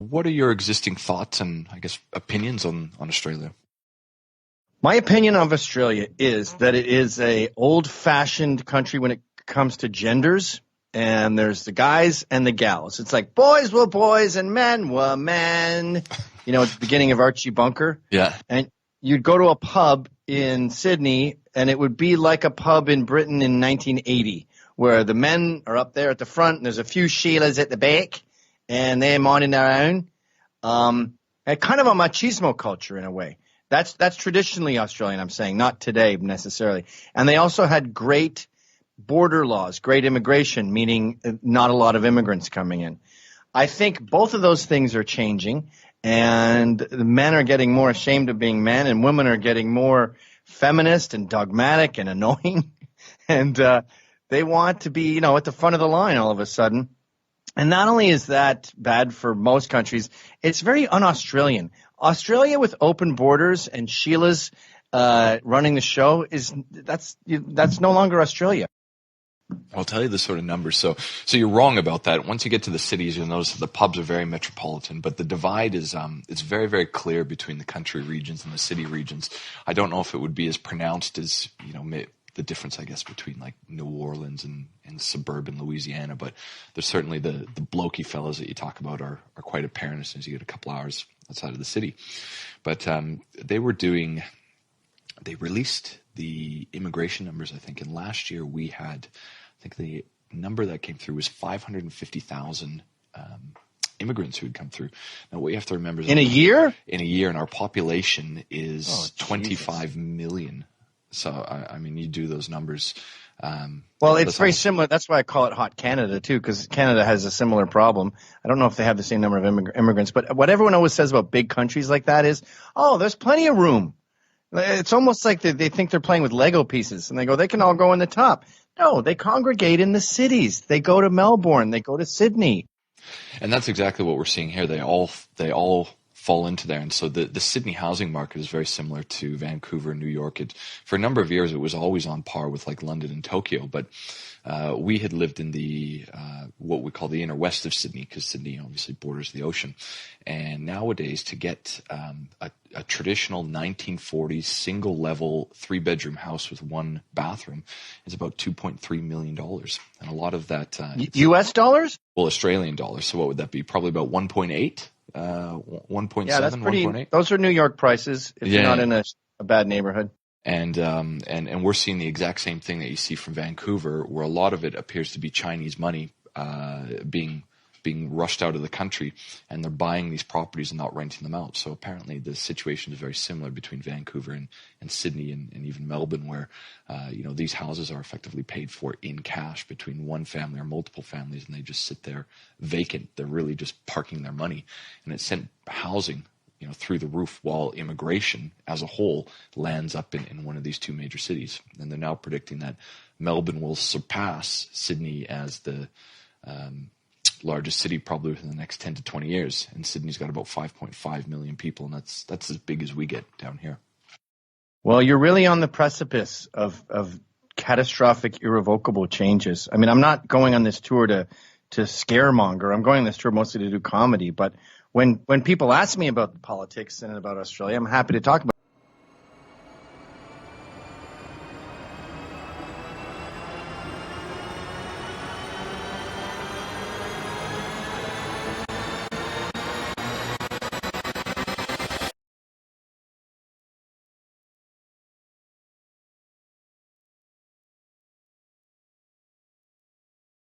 what are your existing thoughts and, I guess, opinions on Australia? My opinion of Australia is that it is a old-fashioned country when it comes to genders, and there's the guys and the gals. It's like boys were boys and men were men. You know, at the beginning of Archie Bunker. Yeah. And you'd go to a pub in Sydney, and it would be like a pub in Britain in 1980, where the men are up there at the front, and there's a few Sheilas at the back, and they're minding their own. And kind of a machismo culture in a way. That's traditionally Australian, I'm saying, not today necessarily. And they also had great border laws, great immigration, meaning not a lot of immigrants coming in. I think both of those things are changing, and the men are getting more ashamed of being men, and women are getting more feminist and dogmatic and annoying. And they want to be, at the front of the line all of a sudden. And not only is that bad for most countries, it's very un-Australian. Australia with open borders and Sheila's running the show that's no longer Australia. I'll tell you the sort of numbers. So you're wrong about that. Once you get to the cities, you'll notice that the pubs are very metropolitan, but the divide is it's very, very clear between the country regions and the city regions. I don't know if it would be as pronounced as the difference, I guess, between like New Orleans and suburban Louisiana, but there's certainly the blokey fellas that you talk about are quite apparent as soon as you get a couple hours outside of the city. But they released the immigration numbers, I think, and last year we had, I think the number that came through was 550,000 immigrants who had come through. Now, what you have to remember is in a year, and our population is 25 million. So, I mean, you do those numbers. Well, it's very similar. That's why I call it Hot Canada, too, because Canada has a similar problem. I don't know if they have the same number of immigrants, but what everyone always says about big countries like that is, there's plenty of room. It's almost like they think they're playing with Lego pieces, and they go, they can all go in the top. No, they congregate in the cities. They go to Melbourne. They go to Sydney. And that's exactly what we're seeing here. They all fall into there. And so the Sydney housing market is very similar to Vancouver and New York. For a number of years, it was always on par with like London and Tokyo. But we had lived in the what we call the inner west of Sydney, because Sydney obviously borders the ocean. And nowadays, to get a traditional 1940s single-level 3-bedroom house with 1 bathroom is about $2.3 million. And a lot of that... U.S. dollars? Well, Australian dollars. So what would that be? Probably about 1.8? 1.7, yeah, that's pretty. 1.8. Those are New York prices if you're not in a bad neighborhood. And we're seeing the exact same thing that you see from Vancouver, where a lot of it appears to be Chinese money being rushed out of the country, and they're buying these properties and not renting them out. So apparently the situation is very similar between Vancouver and Sydney and even Melbourne, where these houses are effectively paid for in cash between one family or multiple families, and they just sit there vacant. They're really just parking their money, and it sent housing through the roof, while immigration as a whole lands up in one of these two major cities. And they're now predicting that Melbourne will surpass Sydney as the largest city probably within the next 10 to 20 years. And Sydney's got about 5.5 million people, and that's as big as we get down here. Well, you're really on the precipice of catastrophic, irrevocable changes. I mean, I'm not going on this tour to scaremonger. I'm going on this tour mostly to do comedy. But when people ask me about politics and about Australia, I'm happy to talk about it.